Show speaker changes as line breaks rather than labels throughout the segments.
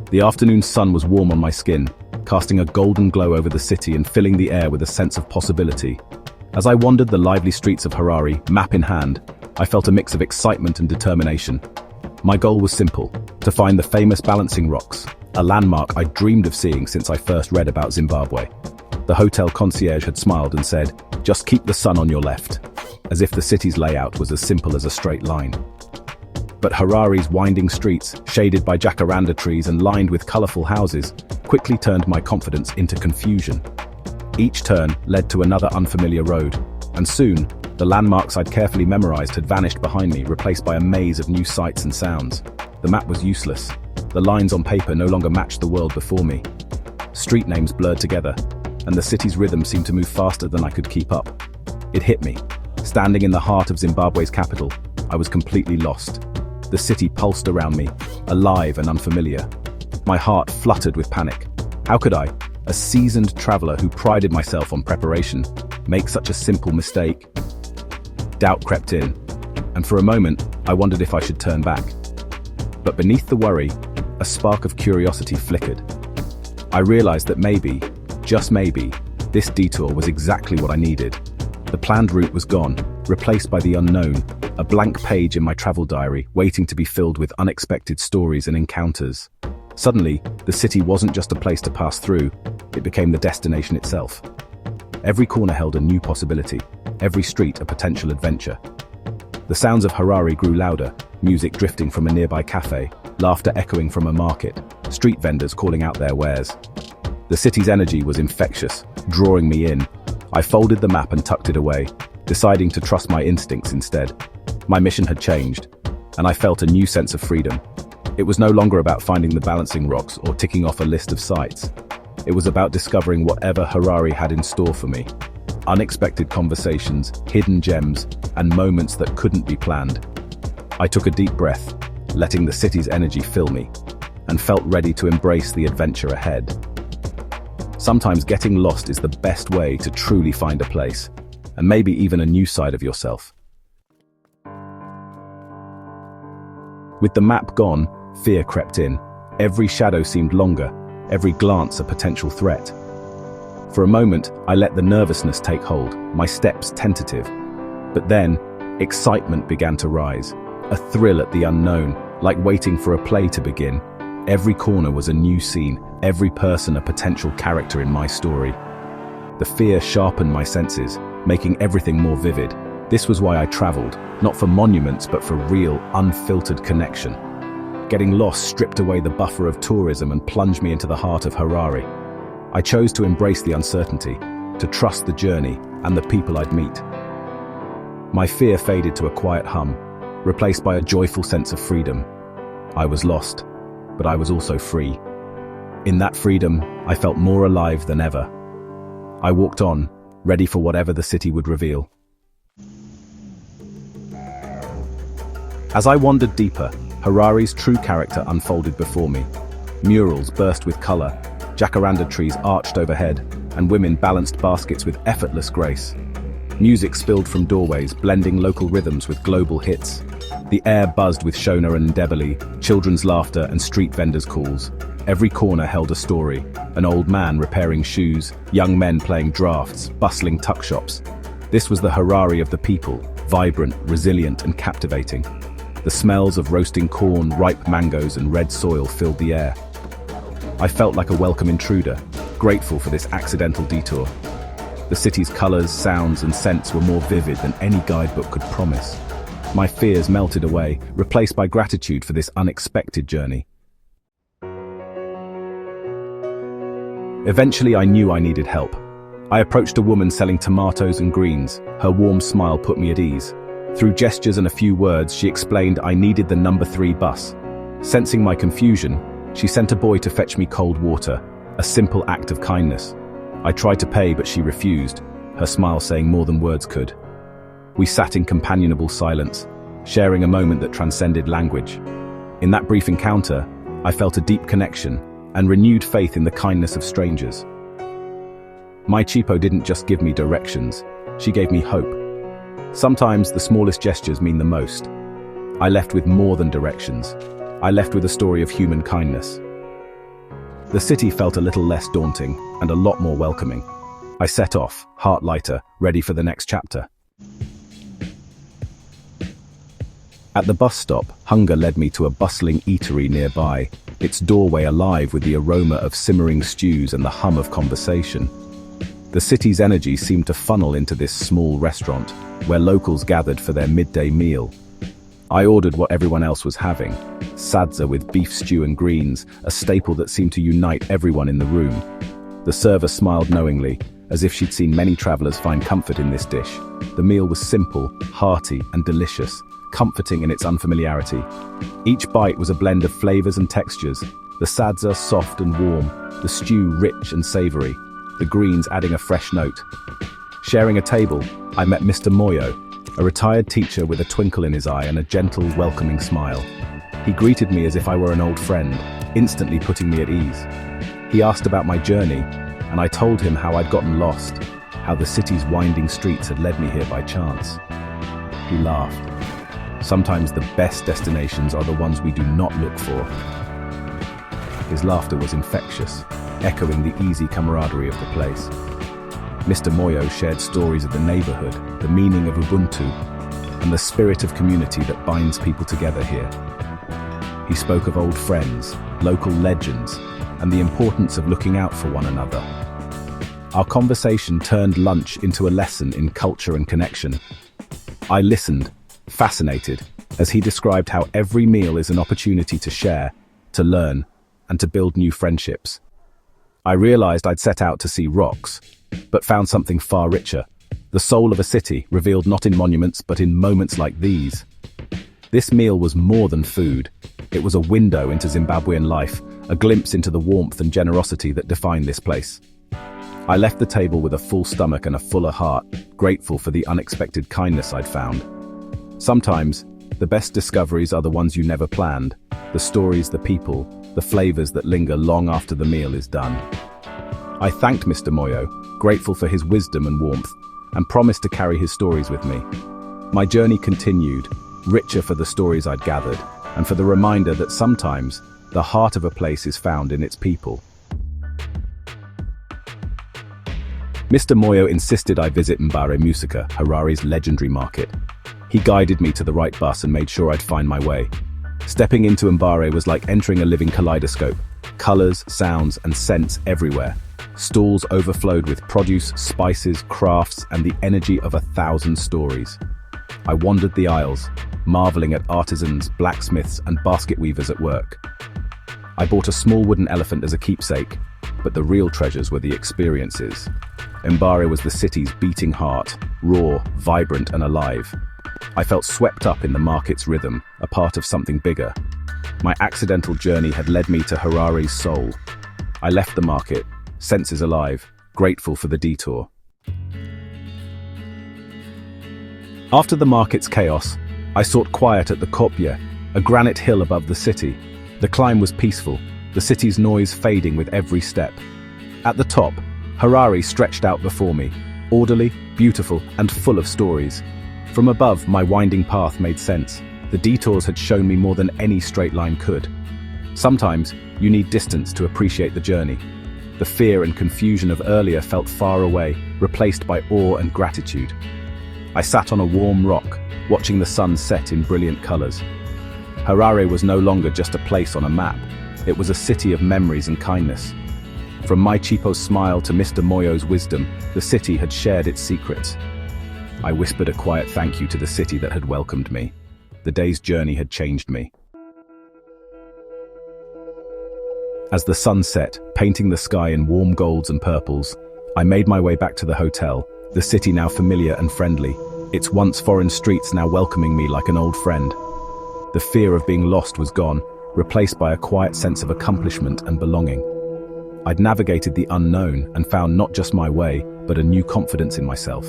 The afternoon sun was warm on my skin, casting a golden glow over the city and filling the air with a sense of possibility. As I wandered the lively streets of Harare, map in hand, I felt a mix of excitement and determination. My goal was simple: to find the famous balancing rocks, a landmark I'd dreamed of seeing since I first read about Zimbabwe. The hotel concierge had smiled and said, "Just keep the sun on your left," as if the city's layout was as simple as a straight line. But Harare's winding streets, shaded by jacaranda trees and lined with colorful houses, quickly turned my confidence into confusion. Each turn led to another unfamiliar road, and soon, the landmarks I'd carefully memorized had vanished behind me, replaced by a maze of new sights and sounds. The map was useless. The lines on paper no longer matched the world before me. Street names blurred together, and the city's rhythm seemed to move faster than I could keep up. It hit me. Standing in the heart of Zimbabwe's capital, I was completely lost. The city pulsed around me, alive and unfamiliar. My heart fluttered with panic. How could I, a seasoned traveler who prided myself on preparation, make such a simple mistake? Doubt crept in, and for a moment, I wondered if I should turn back. But beneath the worry, a spark of curiosity flickered. I realized that maybe, just maybe, this detour was exactly what I needed. The planned route was gone, replaced by the unknown, a blank page in my travel diary waiting to be filled with unexpected stories and encounters. Suddenly, the city wasn't just a place to pass through, it became the destination itself. Every corner held a new possibility, every street a potential adventure. The sounds of Harare grew louder, music drifting from a nearby cafe, laughter echoing from a market, street vendors calling out their wares. The city's energy was infectious, drawing me in. I folded the map and tucked it away, deciding to trust my instincts instead. My mission had changed, and I felt a new sense of freedom. It was no longer about finding the balancing rocks or ticking off a list of sites. It was about discovering whatever Harare had in store for me. Unexpected conversations, hidden gems, and moments that couldn't be planned. I took a deep breath, letting the city's energy fill me, and felt ready to embrace the adventure ahead. Sometimes getting lost is the best way to truly find a place, and maybe even a new side of yourself. With the map gone, fear crept in. Every shadow seemed longer, every glance a potential threat. For a moment, I let the nervousness take hold, my steps tentative. But then, excitement began to rise, a thrill at the unknown, like waiting for a play to begin. Every corner was a new scene, every person a potential character in my story. The fear sharpened my senses, making everything more vivid. This was why I traveled, not for monuments but for real, unfiltered connection. Getting lost stripped away the buffer of tourism and plunged me into the heart of Harare. I chose to embrace the uncertainty, to trust the journey and the people I'd meet. My fear faded to a quiet hum, replaced by a joyful sense of freedom. I was lost, but I was also free. In that freedom, I felt more alive than ever. I walked on, ready for whatever the city would reveal. As I wandered deeper, Harare's true character unfolded before me. Murals burst with color, jacaranda trees arched overhead, and women balanced baskets with effortless grace. Music spilled from doorways, blending local rhythms with global hits. The air buzzed with Shona and Ndebele, children's laughter and street vendors' calls. Every corner held a story, an old man repairing shoes, young men playing drafts, bustling tuck shops. This was the Harare of the people, vibrant, resilient and captivating. The smells of roasting corn, ripe mangoes and red soil filled the air. I felt like a welcome intruder, grateful for this accidental detour. The city's colors, sounds and scents were more vivid than any guidebook could promise. My fears melted away, replaced by gratitude for this unexpected journey. Eventually, I knew I needed help. I approached a woman selling tomatoes and greens. Her warm smile put me at ease. Through gestures and a few words, she explained I needed the number 3 bus. Sensing my confusion, she sent a boy to fetch me cold water, a simple act of kindness. I tried to pay, but she refused, her smile saying more than words could. We sat in companionable silence, sharing a moment that transcended language. In that brief encounter, I felt a deep connection and renewed faith in the kindness of strangers. My Chipo didn't just give me directions, she gave me hope. Sometimes the smallest gestures mean the most. I left with more than directions. I left with a story of human kindness. The city felt a little less daunting and a lot more welcoming. I set off, heart lighter, ready for the next chapter. At the bus stop, hunger led me to a bustling eatery nearby, its doorway alive with the aroma of simmering stews and the hum of conversation. The city's energy seemed to funnel into this small restaurant, where locals gathered for their midday meal. I ordered what everyone else was having, sadza with beef stew and greens, a staple that seemed to unite everyone in the room. The server smiled knowingly, as if she'd seen many travelers find comfort in this dish. The meal was simple, hearty, and delicious, comforting in its unfamiliarity. Each bite was a blend of flavors and textures, the sadza soft and warm, the stew rich and savory, the greens adding a fresh note. Sharing a table, I met Mr. Moyo, a retired teacher with a twinkle in his eye and a gentle, welcoming smile. He greeted me as if I were an old friend, instantly putting me at ease. He asked about my journey, and I told him how I'd gotten lost, how the city's winding streets had led me here by chance. He laughed. Sometimes the best destinations are the ones we do not look for. His laughter was infectious, echoing the easy camaraderie of the place. Mr. Moyo shared stories of the neighborhood, the meaning of Ubuntu, and the spirit of community that binds people together here. He spoke of old friends, local legends, and the importance of looking out for one another. Our conversation turned lunch into a lesson in culture and connection. I listened, fascinated, as he described how every meal is an opportunity to share, to learn, and to build new friendships. I realized I'd set out to see rocks, but found something far richer, the soul of a city revealed not in monuments but in moments like these. This meal was more than food. It was a window into Zimbabwean life, a glimpse into the warmth and generosity that define this place. I left the table with a full stomach and a fuller heart, grateful for the unexpected kindness I'd found. Sometimes, the best discoveries are the ones you never planned, the stories, the people, the flavors that linger long after the meal is done. I thanked Mr. Moyo, grateful for his wisdom and warmth, and promised to carry his stories with me. My journey continued, richer for the stories I'd gathered, and for the reminder that sometimes, the heart of a place is found in its people. Mr. Moyo insisted I visit Mbare Musika, Harare's legendary market. He guided me to the right bus and made sure I'd find my way. Stepping into Mbare was like entering a living kaleidoscope. Colors, sounds, and scents everywhere. Stalls overflowed with produce, spices, crafts, and the energy of 1,000 stories. I wandered the aisles, marveling at artisans, blacksmiths, and basket weavers at work. I bought a small wooden elephant as a keepsake, but the real treasures were the experiences. Mbare was the city's beating heart, raw, vibrant, and alive. I felt swept up in the market's rhythm, a part of something bigger. My accidental journey had led me to Harare's soul. I left the market, senses alive, grateful for the detour. After the market's chaos, I sought quiet at the Kopje, a granite hill above the city. The climb was peaceful, the city's noise fading with every step. At the top, Harare stretched out before me, orderly, beautiful, and full of stories. From above, my winding path made sense. The detours had shown me more than any straight line could. Sometimes, you need distance to appreciate the journey. The fear and confusion of earlier felt far away, replaced by awe and gratitude. I sat on a warm rock, watching the sun set in brilliant colors. Harare was no longer just a place on a map. It was a city of memories and kindness. From my cheapo's smile to Mr. Moyo's wisdom, the city had shared its secrets. I whispered a quiet thank you to the city that had welcomed me. The day's journey had changed me. As the sun set, painting the sky in warm golds and purples, I made my way back to the hotel, the city now familiar and friendly, its once foreign streets now welcoming me like an old friend. The fear of being lost was gone, replaced by a quiet sense of accomplishment and belonging. I'd navigated the unknown and found not just my way, but a new confidence in myself.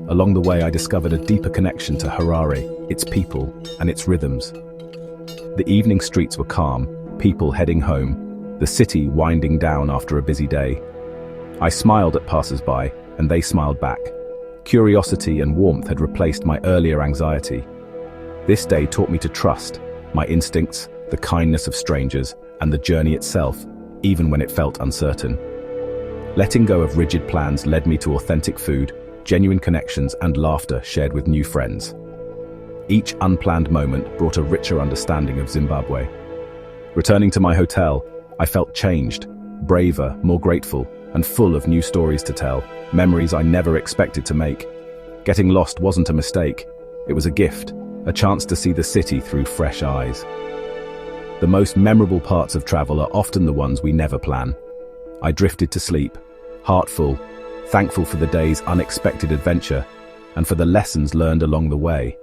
Along the way, I discovered a deeper connection to Harare, its people, and its rhythms. The evening streets were calm, people heading home, the city winding down after a busy day. I smiled at passers-by, and they smiled back. Curiosity and warmth had replaced my earlier anxiety. This day taught me to trust my instincts, the kindness of strangers, and the journey itself, even when it felt uncertain. Letting go of rigid plans led me to authentic food, genuine connections, and laughter shared with new friends. Each unplanned moment brought a richer understanding of Zimbabwe. Returning to my hotel, I felt changed, braver, more grateful, and full of new stories to tell, memories I never expected to make. Getting lost wasn't a mistake. It was a gift, a chance to see the city through fresh eyes. The most memorable parts of travel are often the ones we never plan. I drifted to sleep, heart full, thankful for the day's unexpected adventure and for the lessons learned along the way.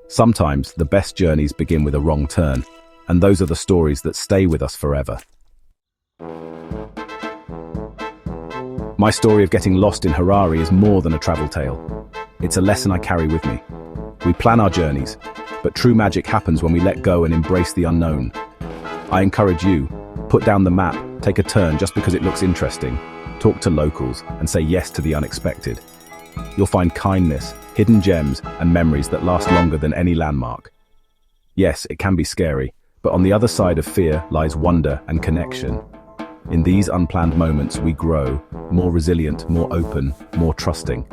Sometimes the best journeys begin with a wrong turn, and those are the stories that stay with us forever. My story of getting lost in Harare is more than a travel tale. It's a lesson I carry with me. We plan our journeys, but true magic happens when we let go and embrace the unknown. I encourage you, put down the map, take a turn just because it looks interesting, talk to locals, and say yes to the unexpected. You'll find kindness, hidden gems, and memories that last longer than any landmark. Yes, it can be scary, but on the other side of fear lies wonder and connection. In these unplanned moments, we grow, more resilient, more open, more trusting.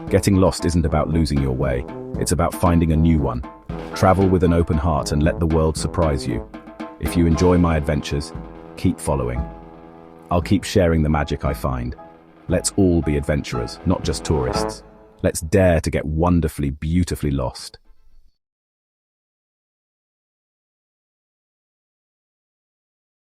Getting lost isn't about losing your way, it's about finding a new one. Travel with an open heart and let the world surprise you. If you enjoy my adventures, keep following. I'll keep sharing the magic I find. Let's all be adventurers, not just tourists. Let's dare to get wonderfully, beautifully lost.